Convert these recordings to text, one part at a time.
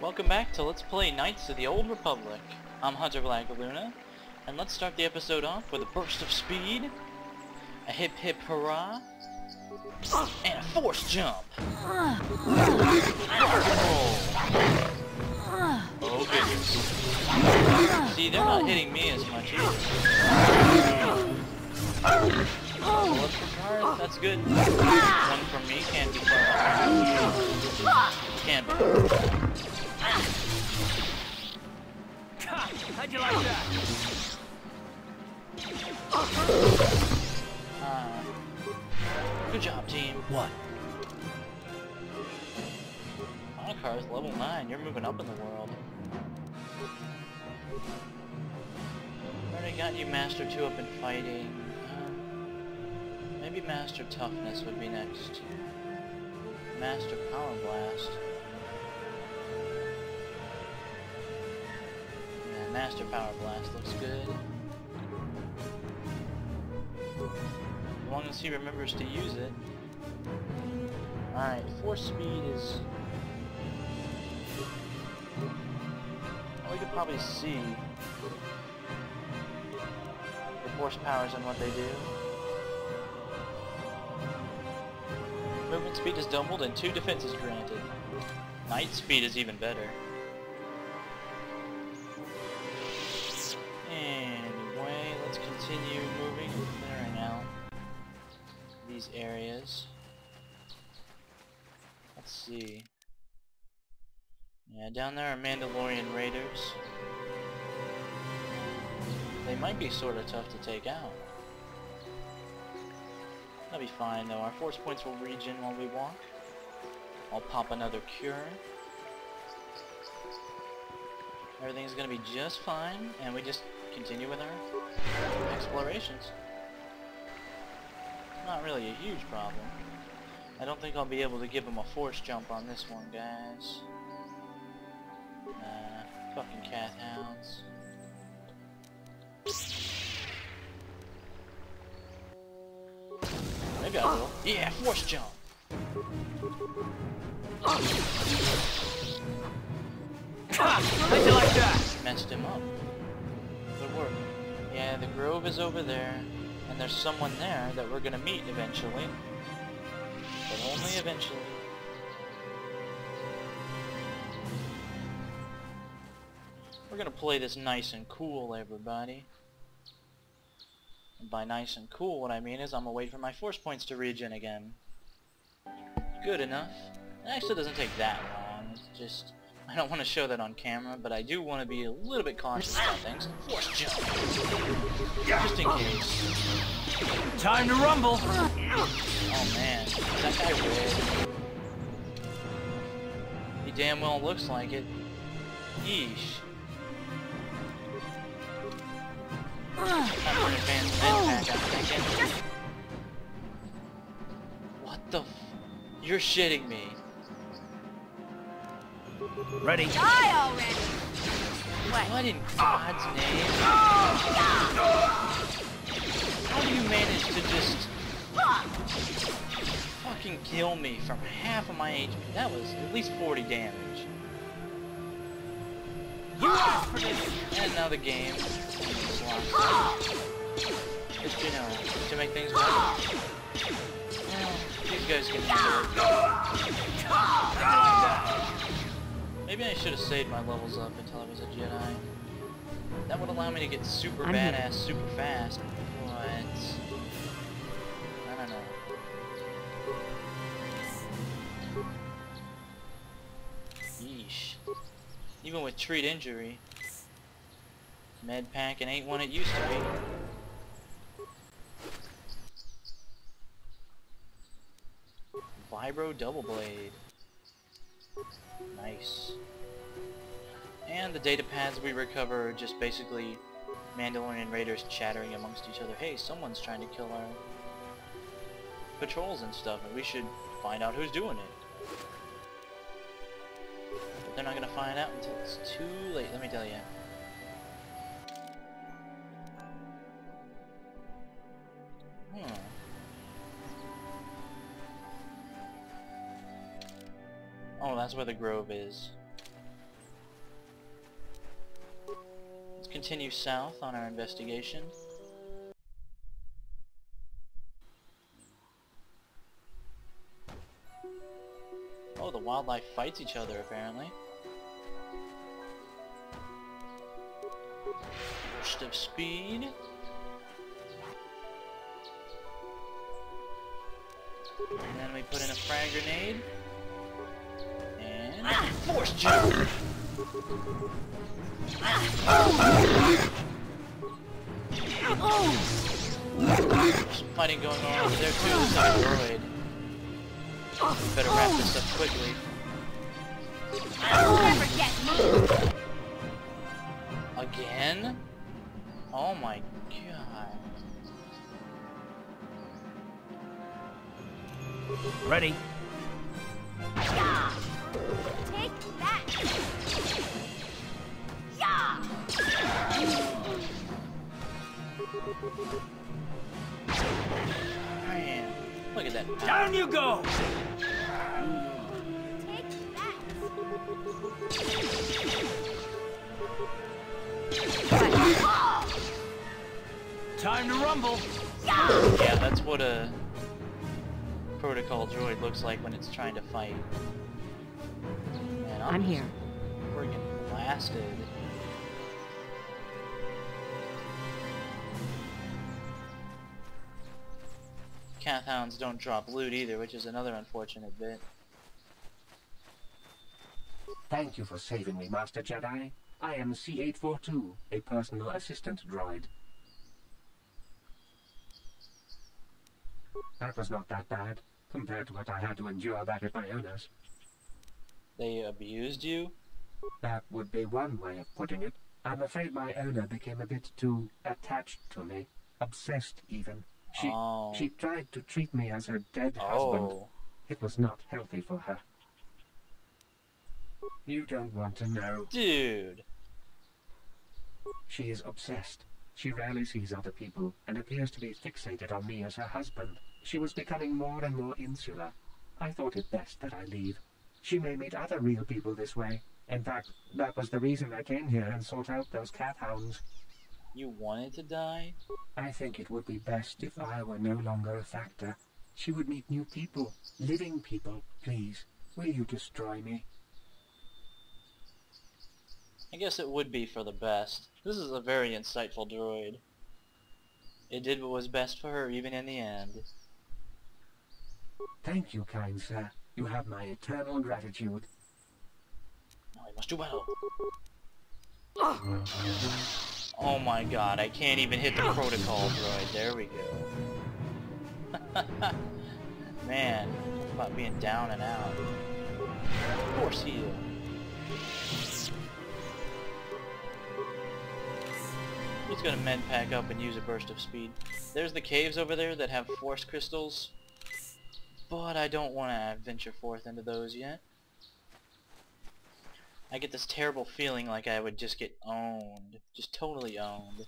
Welcome back to Let's Play Knights of the Old Republic. I'm Hunter Blackaluna, and let's start the episode off with a burst of speed, a hip hip hurrah, and a force jump. Rock and roll. Oh goodness. See, they're not hitting me as much either. Oh, let's retire. That's good. One from me can't be far. Can't be. How'd you like that? Good job, team. What? Car's level 9. You're moving up in the world. Already got you Master 2 up in fighting. Maybe Master Toughness would be next. Master Power Blast. Yeah, Master Power Blast looks good. As long as he remembers to use it. Alright, force speed is... well, we could probably see the force powers and what they do. Movement speed is doubled and 2 defenses granted. Night speed is even better. Anyway, let's continue moving and clearing out these areas. Let's see. Yeah, down there are Mandalorian raiders. They might be sort of tough to take out. That'll be fine though. Our force points will regen while we walk. I'll pop another cure. Everything's gonna be just fine, and we just continue with our explorations. Not really a huge problem. I don't think I'll be able to give him a force jump on this one, guys. Fucking cat hounds. Maybe I will. Yeah, force jump! How'd you like that? Messed him up. Good work. Yeah, the grove is over there, and there's someone there that we're gonna meet eventually. But only eventually. We're gonna play this nice and cool, everybody. And by nice and cool, what I mean is I'm gonna wait for my force points to regen again. Good enough. It actually doesn't take that long. It's just... I don't want to show that on camera, but I do want to be a little bit cautious about things. Force jump! Just in case. Time to rumble! Oh man, is that guy red? He damn well looks like it. Yeesh. Time for an advanced med pack, I'm thinking. What the f... You're shitting me. Ready? Die already! What in God's name? How do you manage to just... fucking kill me from half of my HP? That was at least 40 damage. And now the game locks up. Just, you know, to make things better. Well, these guys can handle it. Maybe I should have saved my levels up until I was a Jedi. That would allow me to get super badass super fast. But... I don't know. Yeesh. Even with treat injury, med packing ain't what it used to be. Vibro double blade. Nice. And the data pads we recover are just basically Mandalorian raiders chattering amongst each other. Hey, someone's trying to kill our patrols and stuff, and we should find out who's doing it. But they're not gonna find out until it's too late, let me tell you. Oh, that's where the grove is. continue south on our investigation. Oh, the wildlife fights each other apparently. Burst of speed. And then we put in a frag grenade. And force jump! Some fighting going on over there too. Looks like a droid. Better wrap this up quickly. I'll never get moved. Again? Oh my god. Ready? Yeah. Take that. Yeah. Man, look at that. Down you go! Take that. Time to rumble! Yeah, that's what a protocol droid looks like when it's trying to fight. Man, I'm here. Friggin' blasted. Cath hounds don't drop loot either, which is another unfortunate bit. Thank you for saving me, Master Jedi. I am C-842, a personal assistant droid. That was not that bad, compared to what I had to endure back at my owner's. They abused you? That would be one way of putting it. I'm afraid my owner became a bit too attached to me. Obsessed, even. She tried to treat me as her dead husband. It was not healthy for her. You don't want to know. Dude! She is obsessed. She rarely sees other people, and appears to be fixated on me as her husband. She was becoming more and more insular. I thought it best that I leave. She may meet other real people this way. In fact, that was the reason I came here and sought out those cath hounds. You wanted to die? I think it would be best if I were no longer a factor. She would meet new people, living people. Please, will you destroy me? I guess it would be for the best. This is a very insightful droid. It did what was best for her, even in the end. Thank you, kind sir. You have my eternal gratitude. Now we must do battle. Oh my god, I can't even hit the protocol droid. There we go. Man, talk about being down and out. Force heal. He's gonna med pack up and use a burst of speed. There's the caves over there that have force crystals, but I don't want to venture forth into those yet. I get this terrible feeling like I would just get owned. Just totally owned.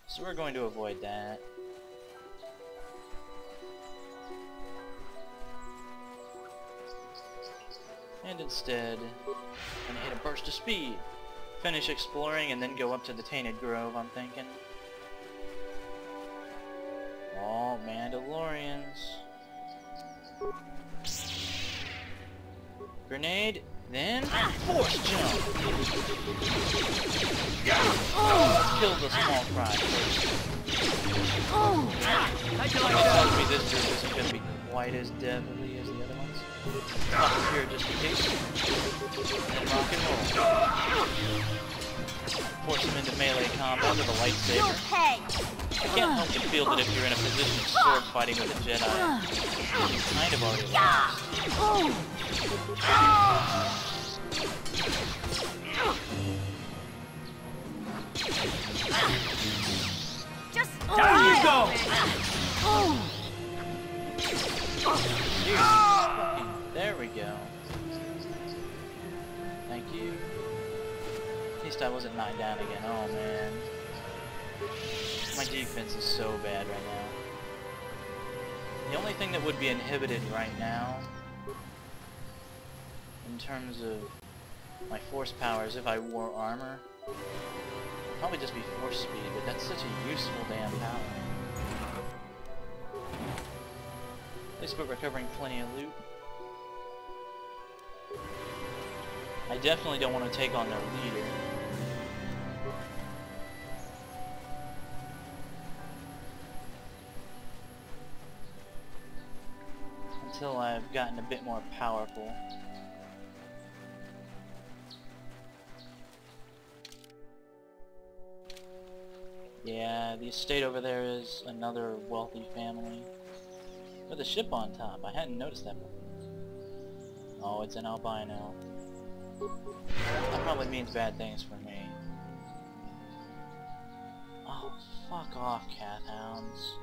So we're going to avoid that. And instead, I'm gonna hit a burst of speed. Finish exploring and then go up to the Tainted Grove, I'm thinking. Oh, Mandalorians. Grenade, then force jump. Kill the small fry first. How'd you like Tells that? me this group isn't going to be quite as deadly as the other ones. Stop here just in case. And rock and roll. Force him into melee combat with a lightsaber. Hey. I can't help but feel that if you're in a position of sword fighting with a Jedi, you kind of already lost. Just Down you go! There we go. Thank you. At least I wasn't knocked down again. Oh man. My defense is so bad right now. The only thing that would be inhibited right now, in terms of my force powers if I wore armor. It'd probably just be force speed, but that's such a useful damn power. At least we're recovering plenty of loot. I definitely don't want to take on their leader. Until I've gotten a bit more powerful. Yeah, the estate over there is another wealthy family. With a ship on top. I hadn't noticed that before. Oh, it's an albino. That probably means bad things for me. Oh, fuck off, cat hounds.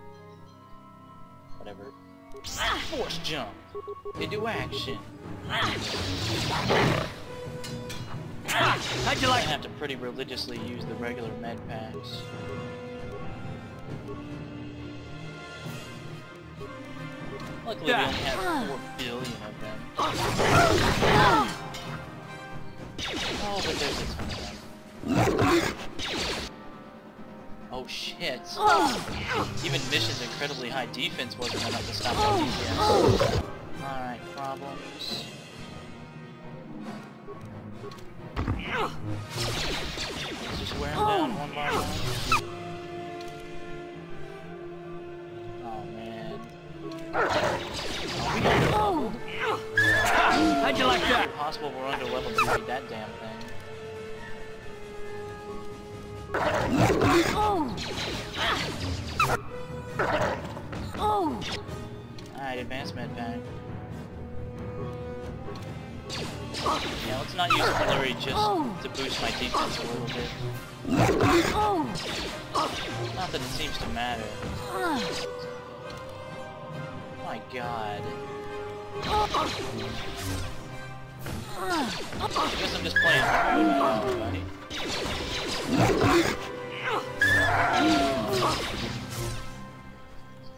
Whatever. Force jump! Into action! How'd you like I have to pretty religiously use the regular med packs. Luckily we only have 4 billion of them. Oh, but there's a ton of them. Oh shit. Even missions incredibly high defense wasn't enough to stop my DPS. Alright, problems. Let's just wear them down one by one. Oh man. Oh, How'd you like that? it's possible we're under level to beat that damn thing. Alright, advanced med pack. Yeah, let's not use flurry just to boost my defense a little bit. Not that it seems to matter. My god. I guess I'm just playing hard right now, buddy.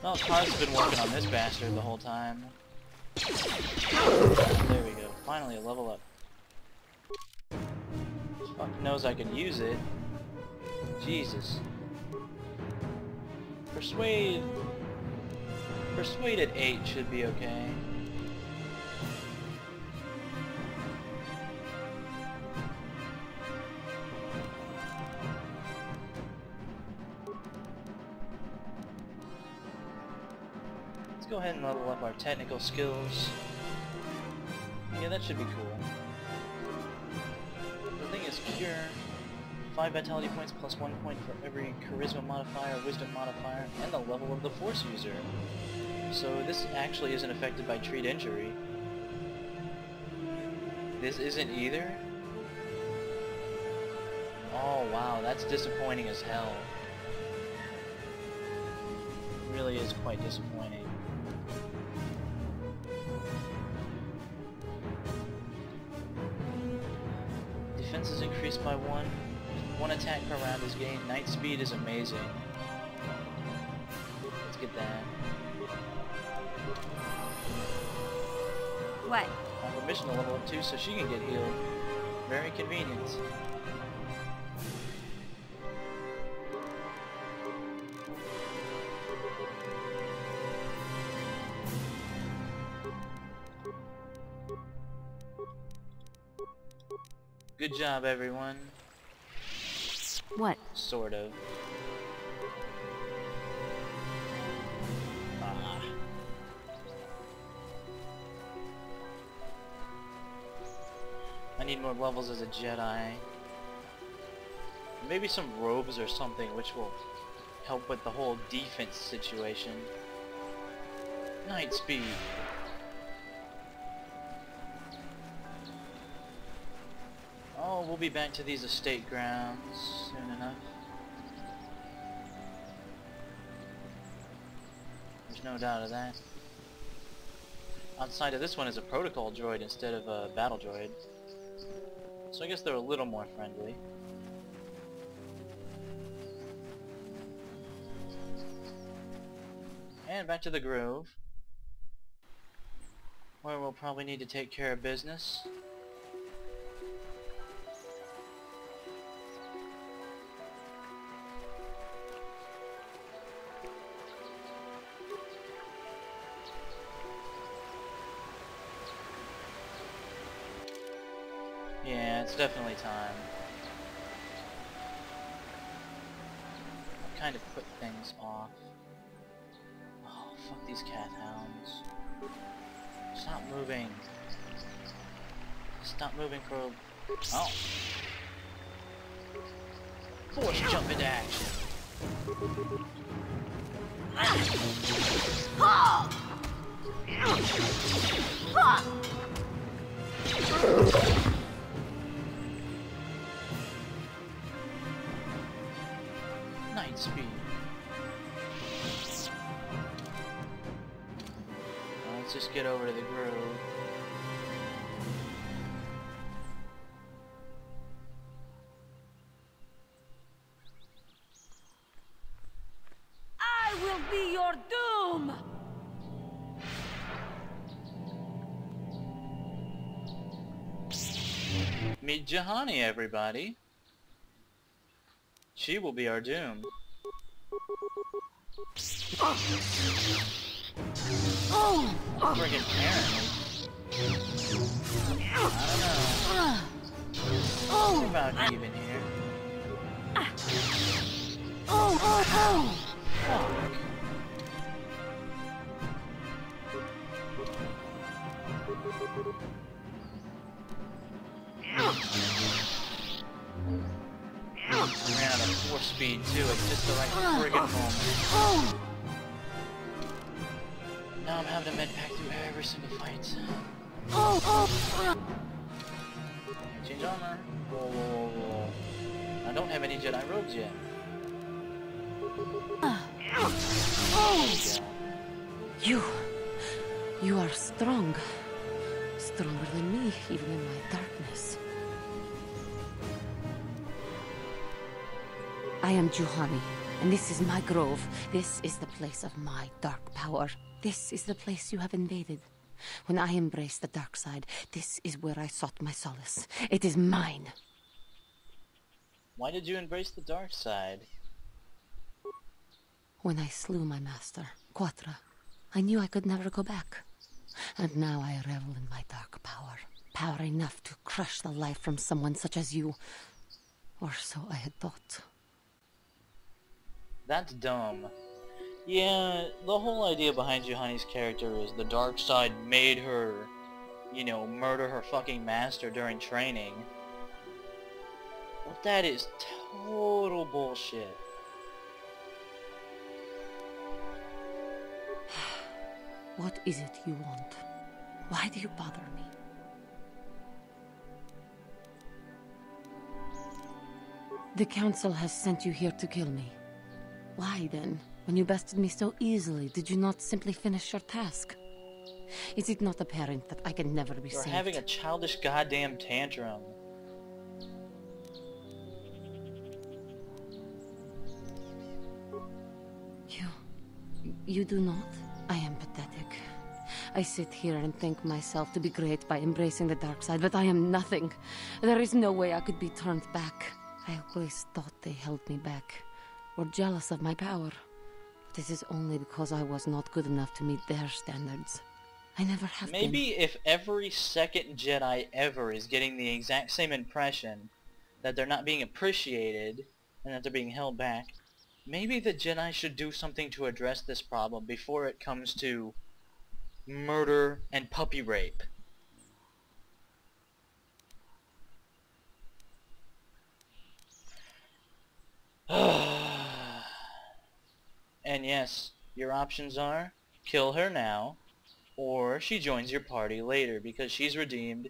Well, Car's been working on this bastard the whole time. There we go. Finally a level up. Fuck knows I can use it. Jesus. Persuade at 8 should be okay. Let's go ahead and level up our technical skills. Yeah, that should be cool. The thing is Cure. 5 vitality points plus 1 point for every charisma modifier, wisdom modifier, and the level of the force user. So this actually isn't affected by treat injury. This isn't either? Oh wow, that's disappointing as hell. It really is quite disappointing. Defense is increased by 1. 1 attack per round is gained. Night speed is amazing. Let's get that. What? I have a mission to level up too, so she can get healed. Very convenient. Good job, everyone. What? Sort of. Ah. I need more levels as a Jedi. Maybe some robes or something which will help with the whole defense situation. Night speed. Oh, we'll be back to these estate grounds soon enough. There's no doubt of that. Outside of this one is a protocol droid instead of a battle droid. So I guess they're a little more friendly. And back to the grove, where we'll probably need to take care of business. Yeah, it's definitely time. I'll kind of put things off. Oh, fuck these cat hounds. Stop moving. Stop moving for... Oh. Force jump into action. Night speed. Let's just get over to the grove. I will be your doom! Meet Juhani, everybody. She will be our doom. Friggin' parent. I don't know. What's about even here? Fuck. Ran out of force speed too at just the right friggin' moment. Now I'm having to med pack through every single fight. Change armor. Whoa, whoa, whoa, whoa. I don't have any Jedi robes yet. You are strong. Stronger than me, even in my darkness. I am Juhani, and this is my grove. This is the place of my dark power. This is the place you have invaded. When I embraced the dark side, this is where I sought my solace. It is mine. Why did you embrace the dark side? When I slew my master, Quatra, I knew I could never go back. And now I revel in my dark power. Power enough to crush the life from someone such as you. Or so I had thought. That's dumb. Yeah, the whole idea behind Juhani's character is the dark side made her, you know, murder her fucking master during training. But that is total bullshit. What is it you want? Why do you bother me? The Council has sent you here to kill me. Why then, when you bested me so easily, did you not simply finish your task? Is it not apparent that I can never be saved? You're having a childish goddamn tantrum. You do not? I am pathetic. I sit here and think myself to be great by embracing the dark side, but I am nothing. There is no way I could be turned back. I always thought they held me back, or jealous of my power. But it is only because I was not good enough to meet their standards. I never have been. Maybe if every second Jedi ever is getting the exact same impression that they're not being appreciated and that they're being held back, maybe the Jedi should do something to address this problem before it comes to murder and puppy rape. And yes, your options are kill her now, or she joins your party later because she's redeemed,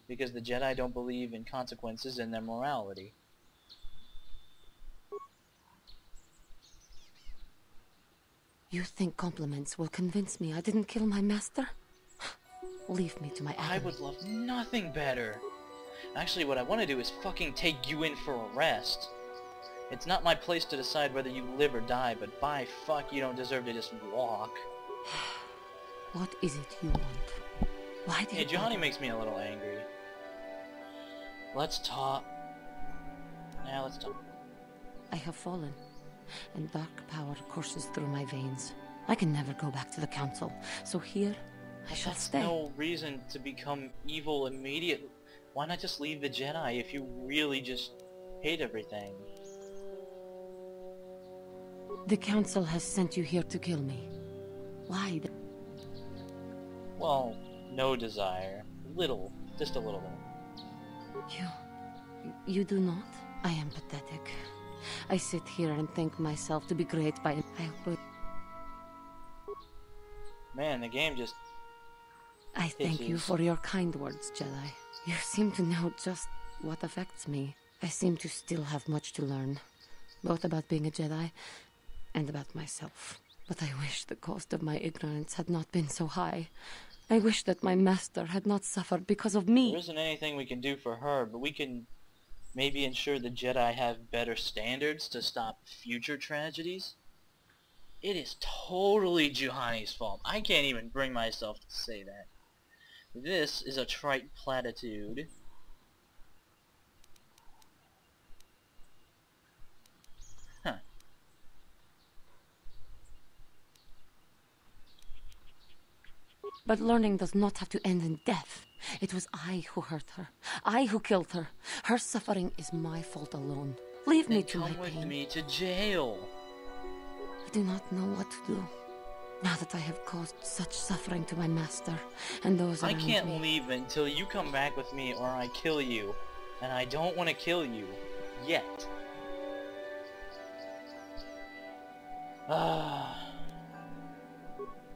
because the Jedi don't believe in consequences in their morality. You think compliments will convince me I didn't kill my master? Leave me to my agony. I would love nothing better. Actually, what I want to do is fucking take you in for a rest. It's not my place to decide whether you live or die, but by fuck, you don't deserve to just walk. What is it you want? Why do you... Hey, Juhani makes me a little angry. Let's talk. Yeah, let's talk. I have fallen, and dark power courses through my veins. I can never go back to the Council, so here I shall stay. No reason to become evil immediately. Why not just leave the Jedi if you really just hate everything? The Council has sent you here to kill me. Why? Well, no desire. Little. Just a little bit. You do not? I am pathetic. I sit here and think myself to be great by... Man, the game just... I thank you for your kind words, Jedi. You seem to know just what affects me. I seem to still have much to learn, both about being a Jedi and about myself. But I wish the cost of my ignorance had not been so high. I wish that my master had not suffered because of me. There isn't anything we can do for her, but we can maybe ensure the Jedi have better standards to stop future tragedies. It is totally Juhani's fault. I can't even bring myself to say that. This is a trite platitude. Huh. But learning does not have to end in death. It was I who hurt her. I who killed her. Her suffering is my fault alone. Leave me to my pain. Come with me to jail. I do not know what to do. Now that I have caused such suffering to my master and those around me. I can't leave until you come back with me or I kill you. And I don't want to kill you. Yet.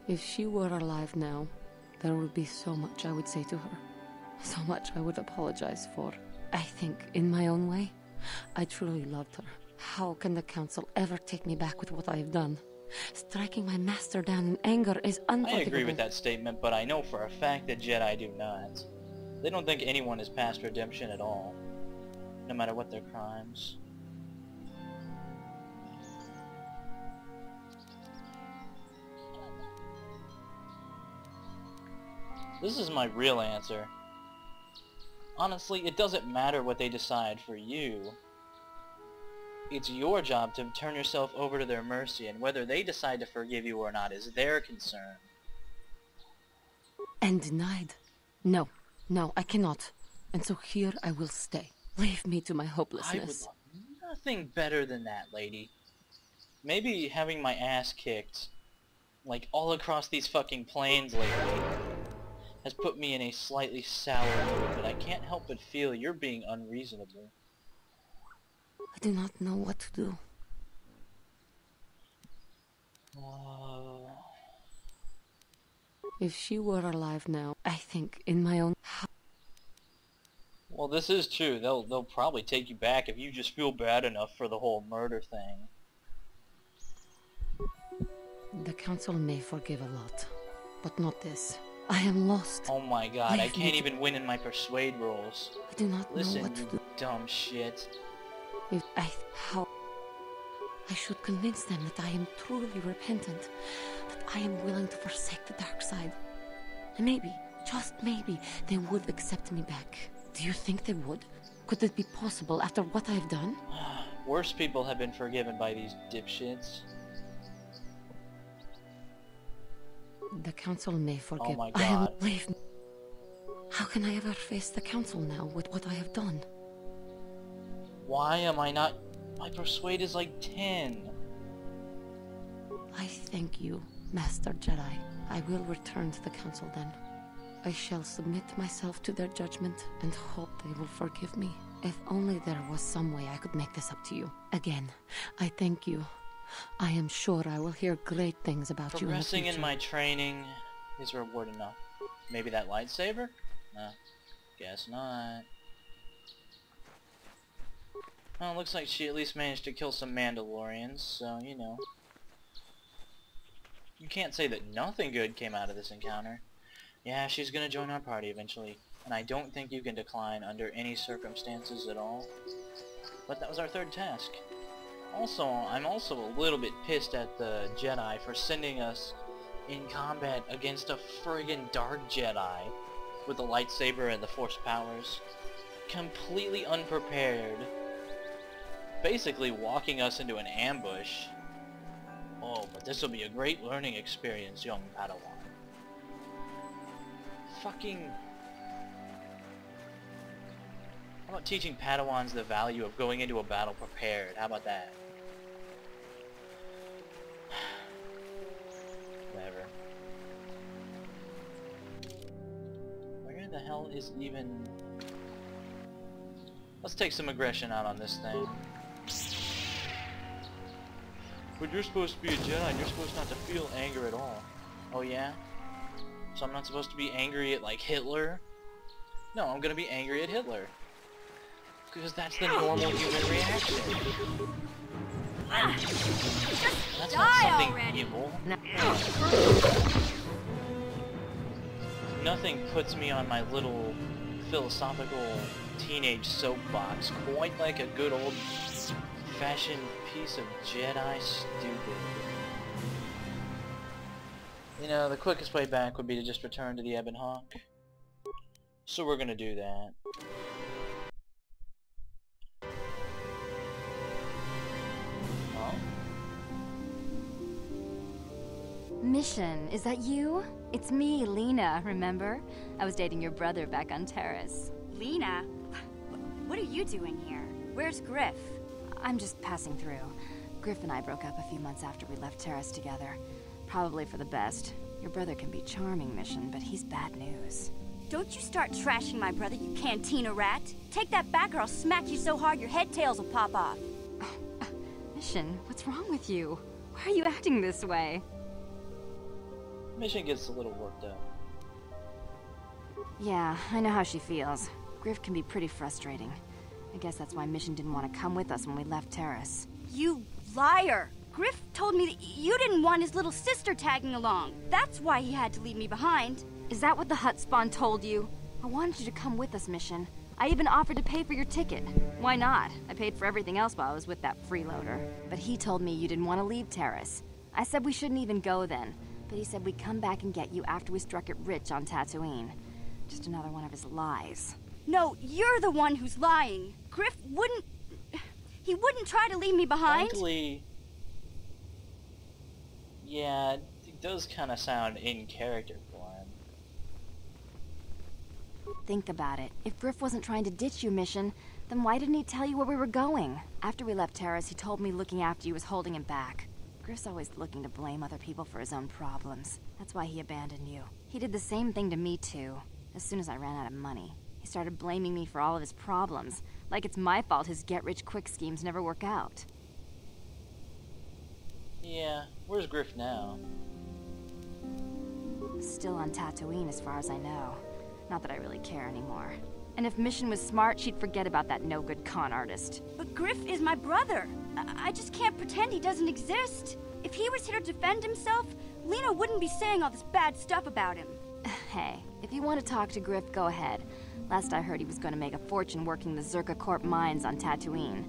If she were alive now, there would be so much I would say to her. So much I would apologize for. I think, in my own way, I truly loved her. How can the Council ever take me back with what I have done? Striking my master down in anger is unforgivable. I agree with that statement, but I know for a fact that Jedi do not. They don't think anyone is past redemption at all, no matter what their crimes. This is my real answer. Honestly, it doesn't matter what they decide for you. It's your job to turn yourself over to their mercy, and whether they decide to forgive you or not is their concern. And denied? No, I cannot. And so here I will stay. Leave me to my hopelessness. I would love nothing better than that, lady. Maybe having my ass kicked, like, all across these fucking plains lately, has put me in a slightly sour mood, but I can't help but feel you're being unreasonable. I do not know what to do. If she were alive now, I think, in my own... Well, this is true. They'll probably take you back if you just feel bad enough for the whole murder thing. The Council may forgive a lot, but not this. I am lost. Oh my god, I can't even win in my persuade rolls. I do not know what to do. Listen, you dumb shit. How... I should convince them that I am truly repentant, that I am willing to forsake the dark side. And maybe, just maybe, they would accept me back. Do you think they would? Could it be possible after what I have done? Worse people have been forgiven by these dipshits. The Council may forgive. Oh my god. How can I ever face the Council now with what I have done? Why am I not... My persuade is like 10. I thank you, Master Jedi. I will return to the Council then. I shall submit myself to their judgment and hope they will forgive me. If only there was some way I could make this up to you. Again, I thank you. I am sure I will hear great things about you in the Progressing future. in my training is reward enough. Maybe that lightsaber? No, guess not. Well, it looks like she at least managed to kill some Mandalorians, so, you know. You can't say that nothing good came out of this encounter. Yeah, she's gonna join our party eventually, and I don't think you can decline under any circumstances at all. But that was our third task. Also, I'm also a little bit pissed at the Jedi for sending us in combat against a friggin' Dark Jedi with a lightsaber and the Force powers. Completely unprepared. Basically walking us into an ambush. Oh, but this will be a great learning experience, young Padawan. Fucking... about teaching Padawans the value of going into a battle prepared? How about that? Whatever. Where the hell is even... Let's take some aggression out on this thing. But you're supposed to be a Jedi and you're supposed not to feel anger at all. Oh yeah? So I'm not supposed to be angry at like Hitler? No, I'm gonna be angry at Hitler. Because that's the normal human reaction. That's not something already. evil. Nothing puts me on my little philosophical teenage soapbox quite like a good old-fashioned piece of Jedi stupid. You know, the quickest way back would be to just return to the Ebon Hawk. So we're gonna do that. Huh? Mission, is that you? It's me, Lena, remember? I was dating your brother back on Terrace. Lena? What are you doing here? Where's Griff? I'm just passing through. Griff and I broke up a few months after we left Terrace together. Probably for the best. Your brother can be charming, Mission, but he's bad news. Don't you start trashing my brother, you cantina rat. Take that back or I'll smack you so hard your head tails will pop off. Mission, what's wrong with you? Why are you acting this way? Mission gets a little worked up. Yeah, I know how she feels. Griff can be pretty frustrating. I guess that's why Mission didn't want to come with us when we left Terrace. You liar! Griff told me that you didn't want his little sister tagging along. That's why he had to leave me behind. Is that what the Hutt Spawn told you? I wanted you to come with us, Mission. I even offered to pay for your ticket. Why not? I paid for everything else while I was with that freeloader. But he told me you didn't want to leave Terrace. I said we shouldn't even go then. But he said we'd come back and get you after we struck it rich on Dantooine. Just another one of his lies. No, you're the one who's lying. Griff wouldn't... He wouldn't try to leave me behind. Frankly... Yeah, it does kind of sound in character for him. Think about it. If Griff wasn't trying to ditch you, Mission, then why didn't he tell you where we were going? After we left Terrace, he told me looking after you was holding him back. Griff's always looking to blame other people for his own problems. That's why he abandoned you. He did the same thing to me, too. As soon as I ran out of money, he started blaming me for all of his problems. Like it's my fault his get-rich-quick schemes never work out. Yeah, where's Griff now? Still on Dantooine as far as I know. Not that I really care anymore. And if Mission was smart, she'd forget about that no-good con artist. But Griff is my brother. I just can't pretend he doesn't exist. If he was here to defend himself, Lena wouldn't be saying all this bad stuff about him. Hey, if you want to talk to Griff, go ahead. Last I heard he was going to make a fortune working the Zerka Corp mines on Dantooine.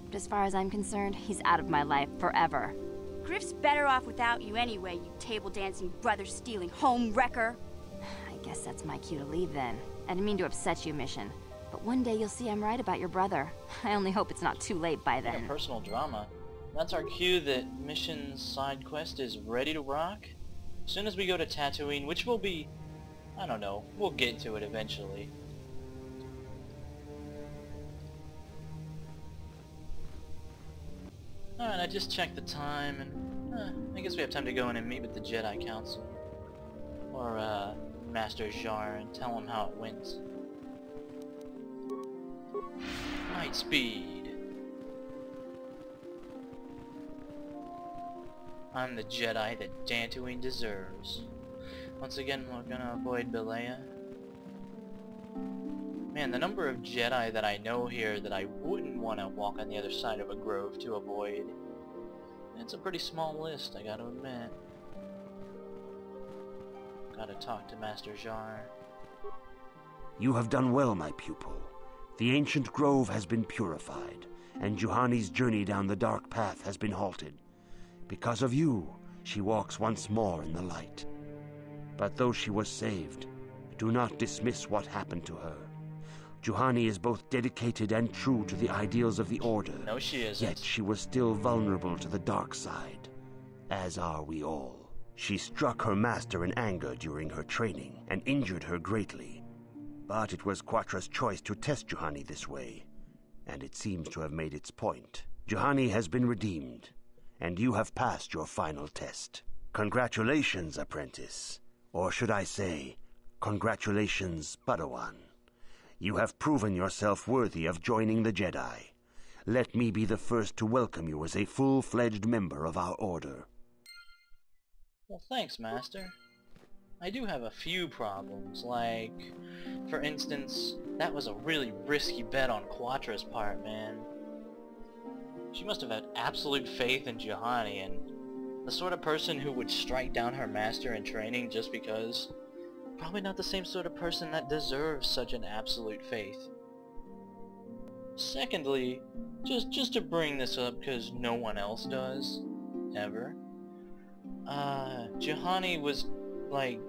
But as far as I'm concerned, he's out of my life forever. Griff's better off without you anyway, you table-dancing, brother-stealing home wrecker. I guess that's my cue to leave then. I didn't mean to upset you, Mission. But one day you'll see I'm right about your brother. I only hope it's not too late by then. Yeah, personal drama. That's our cue that Mission's side quest is ready to rock. As soon as we go to Dantooine, which will be... I don't know. We'll get to it eventually. Alright, I just checked the time, and I guess we have time to go in and meet with the Jedi Council. Or, Master Jar, and tell him how it went. Light speed. I'm the Jedi that Dantuine deserves. Once again, we're gonna avoid Belaya. Man, the number of Jedi that I know here that I wouldn't want to walk on the other side of a grove to avoid. It's a pretty small list, I gotta admit. Gotta talk to Master Jar. You have done well, my pupil. The ancient grove has been purified, and Juhani's journey down the dark path has been halted. Because of you, she walks once more in the light. But though she was saved, do not dismiss what happened to her. Juhani is both dedicated and true to the ideals of the Order. No, she isn't. Yet she was still vulnerable to the dark side, as are we all. She struck her master in anger during her training and injured her greatly. But it was Quatra's choice to test Juhani this way, and it seems to have made its point. Juhani has been redeemed, and you have passed your final test. Congratulations, apprentice. Or should I say, congratulations, Padawan. You have proven yourself worthy of joining the Jedi. Let me be the first to welcome you as a full-fledged member of our order. Well, thanks, Master. I do have a few problems, like, for instance, that was a really risky bet on Quatra's part, man. She must have had absolute faith in Juhani, and the sort of person who would strike down her master in training just because, probably not the same sort of person that deserves such an absolute faith. Secondly, just to bring this up because no one else does, ever, Juhani was, like,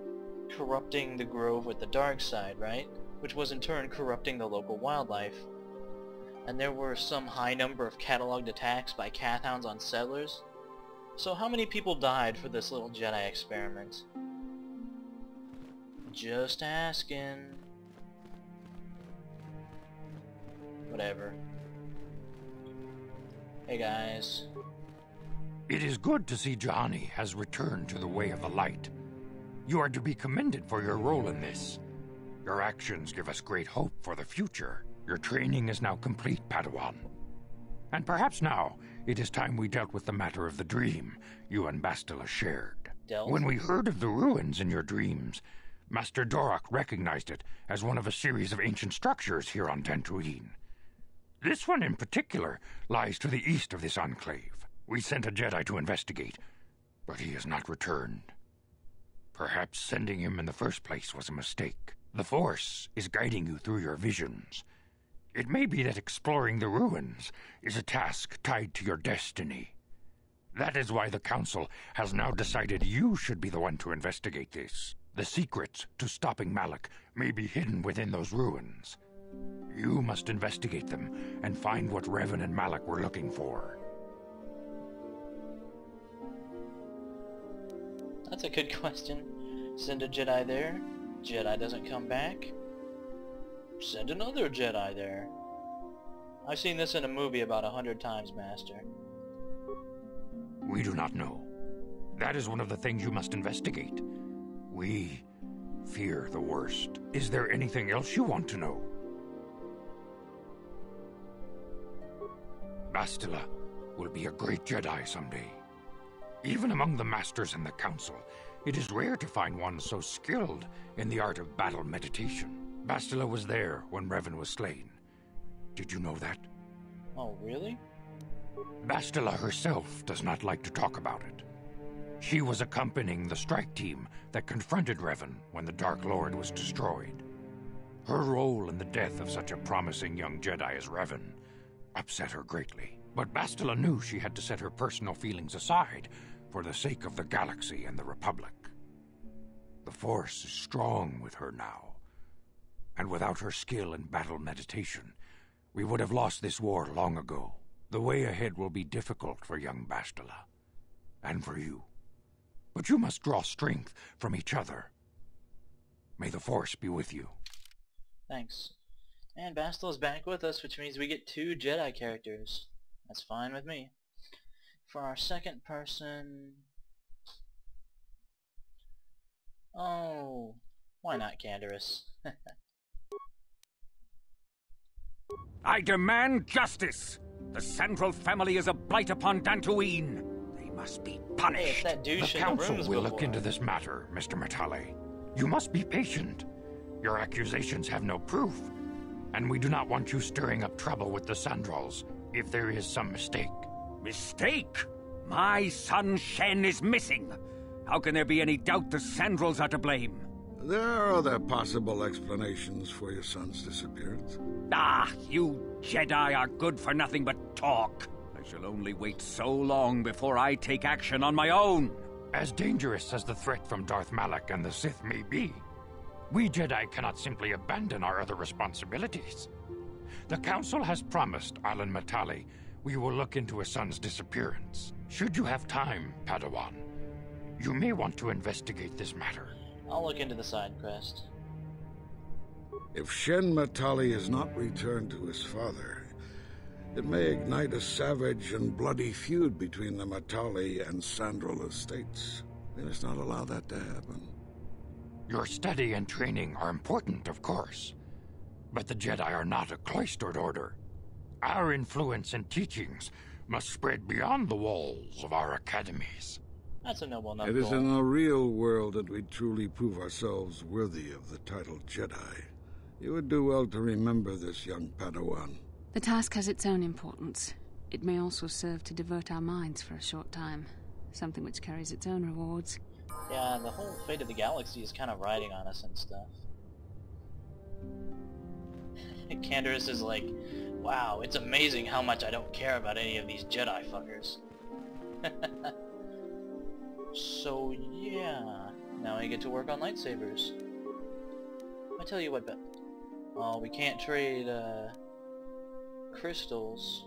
corrupting the grove with the dark side, right? Which was in turn corrupting the local wildlife. And there were some high number of catalogued attacks by Cathounds on settlers. So how many people died for this little Jedi experiment? Just asking. Whatever. Hey guys. It is good to see Juhani has returned to the way of the light. You are to be commended for your role in this. Your actions give us great hope for the future. Your training is now complete, Padawan. And perhaps now, it is time we dealt with the matter of the dream you and Bastila shared. When we heard of the ruins in your dreams, Master Dorak recognized it as one of a series of ancient structures here on Dantooine. This one in particular lies to the east of this enclave. We sent a Jedi to investigate, but he has not returned. Perhaps sending him in the first place was a mistake. The Force is guiding you through your visions. It may be that exploring the ruins is a task tied to your destiny. That is why the Council has now decided you should be the one to investigate this. The secrets to stopping Malak may be hidden within those ruins. You must investigate them and find what Revan and Malak were looking for. That's a good question. Send a Jedi there. Jedi doesn't come back. Send another Jedi there. I've seen this in a movie about 100 times, Master. We do not know. That is one of the things you must investigate. We fear the worst. Is there anything else you want to know? Bastila will be a great Jedi someday. Even among the Masters and the Council, it is rare to find one so skilled in the art of battle meditation. Bastila was there when Revan was slain. Did you know that? Oh, really? Bastila herself does not like to talk about it. She was accompanying the strike team that confronted Revan when the Dark Lord was destroyed. Her role in the death of such a promising young Jedi as Revan upset her greatly. But Bastila knew she had to set her personal feelings aside for the sake of the galaxy and the Republic. The Force is strong with her now, and without her skill in battle meditation, we would have lost this war long ago. The way ahead will be difficult for young Bastila, and for you. But you must draw strength from each other. May the Force be with you. Thanks. And Bastila's back with us, which means we get 2 Jedi characters. That's fine with me. For our second person... Oh, why not Canderous? I demand justice! The Central family is a blight upon Dantooine. They must be punished. Hey, that The douche in the Council room's will look before. into this matter, Mr. Matale. You must be patient. Your accusations have no proof, and we do not want you stirring up trouble with the Sandrals if there is some mistake. Mistake? My son Shen is missing. How can there be any doubt the Sandrals are to blame? There are other possible explanations for your son's disappearance. Ah, you Jedi are good for nothing but talk. I shall only wait so long before I take action on my own. As dangerous as the threat from Darth Malak and the Sith may be, we Jedi cannot simply abandon our other responsibilities. The Council has promised Alan Matale we will look into a son's disappearance. Should you have time, Padawan, you may want to investigate this matter. I'll look into the side quest. If Shen Matali is not returned to his father, it may ignite a savage and bloody feud between the Matali and Sandral estates. We must not allow that to happen. Your study and training are important, of course. But the Jedi are not a cloistered order. Our influence and teachings must spread beyond the walls of our academies. That's a noble enough It is goal. in the real world that we truly prove ourselves worthy of the title Jedi. You would do well to remember this, young Padawan. The task has its own importance. It may also serve to divert our minds for a short time. Something which carries its own rewards. Yeah, the whole fate of the galaxy is kind of riding on us and stuff. Canderous is like, wow, it's amazing how much I don't care about any of these Jedi fuckers. So yeah, now I get to work on lightsabers. I tell you what, oh, we can't trade crystals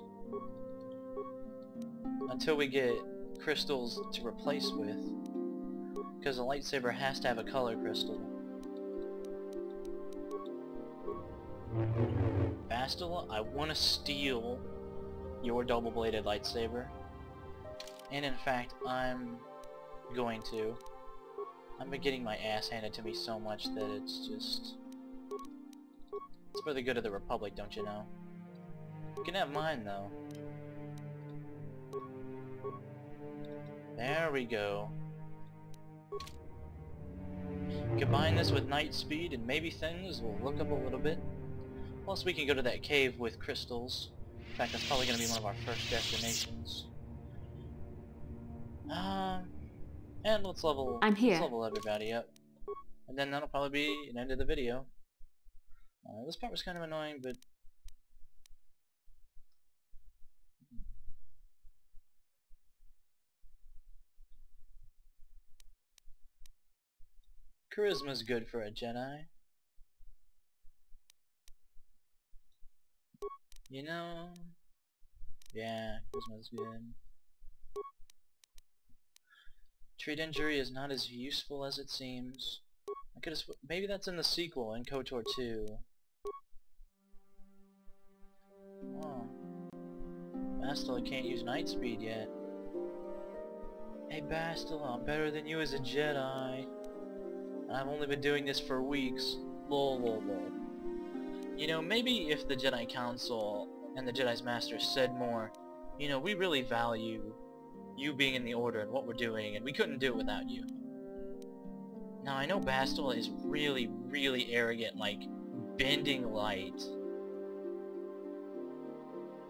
until we get crystals to replace with, because a lightsaber has to have a color crystal. Bastila, I want to steal your double-bladed lightsaber, and in fact, I'm going to. I've been getting my ass handed to me so much that it's just... It's for the good of the Republic, don't you know? You can have mine, though. There we go. Combine this with night speed and maybe things will look up a little bit. Plus we can go to that cave with crystals. In fact, that's probably going to be one of our first destinations. And let's level everybody up. And then that'll probably be an end of the video. This part was kind of annoying, but... Charisma's good for a Jedi. You know... Yeah, charisma's good. Treat injury is not as useful as it seems. I could have maybe that's in the sequel, in KOTOR 2. Oh. Bastila can't use night speed yet. Hey Bastila, I'm better than you as a Jedi. And I've only been doing this for weeks. Lol lol lol. You know, maybe if the Jedi Council and the Jedi's Master said more, you know, we really value you being in the Order and what we're doing, and we couldn't do it without you. Now, I know Bastila is really, really arrogant, like, bending light.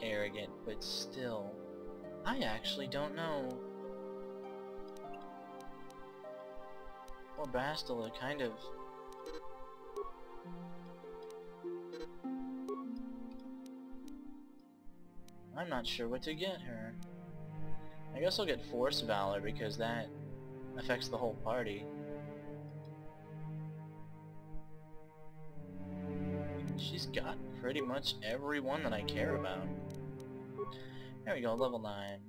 Arrogant, but still, I actually don't know. Poor Bastila kind of... I'm not sure what to get her. I guess I'll get Force Valor because that affects the whole party. She's got pretty much every one that I care about. There we go, level 9.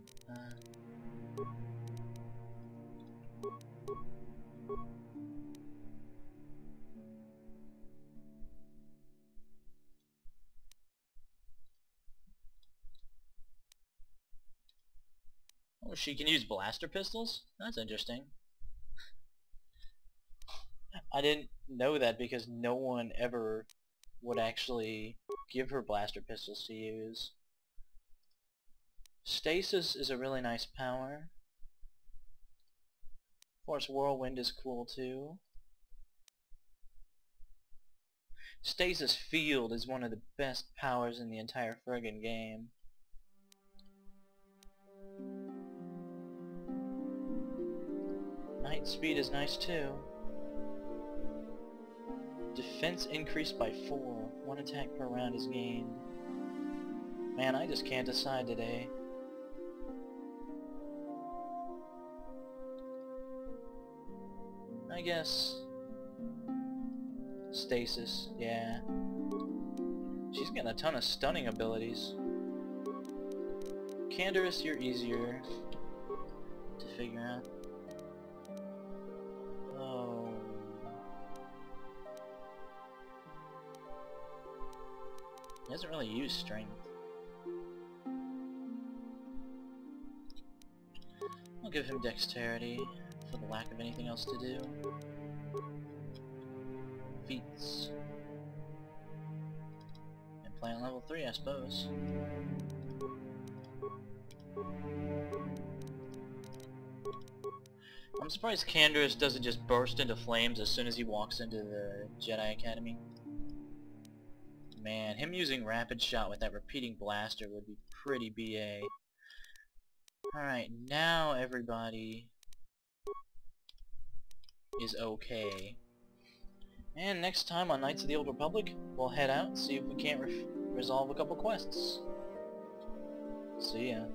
Oh, she can use blaster pistols? That's interesting. I didn't know that because no one ever would actually give her blaster pistols to use. Stasis is a really nice power. Force Whirlwind is cool too. Stasis Field is one of the best powers in the entire friggin' game. Night speed is nice too. Defense increased by 4. 1 attack per round is gained. Man, I just can't decide today. I guess... Stasis, yeah. She's getting a ton of stunning abilities. Canderous, you're easier to figure out. He doesn't really use strength. I'll give him dexterity for the lack of anything else to do. Feats. And plant level 3, I suppose. I'm surprised Canderous doesn't just burst into flames as soon as he walks into the Jedi Academy. Man, him using Rapid Shot with that repeating blaster would be pretty BA. Alright, now everybody is okay. And next time on Knights of the Old Republic, we'll head out and see if we can't resolve a couple quests. See ya.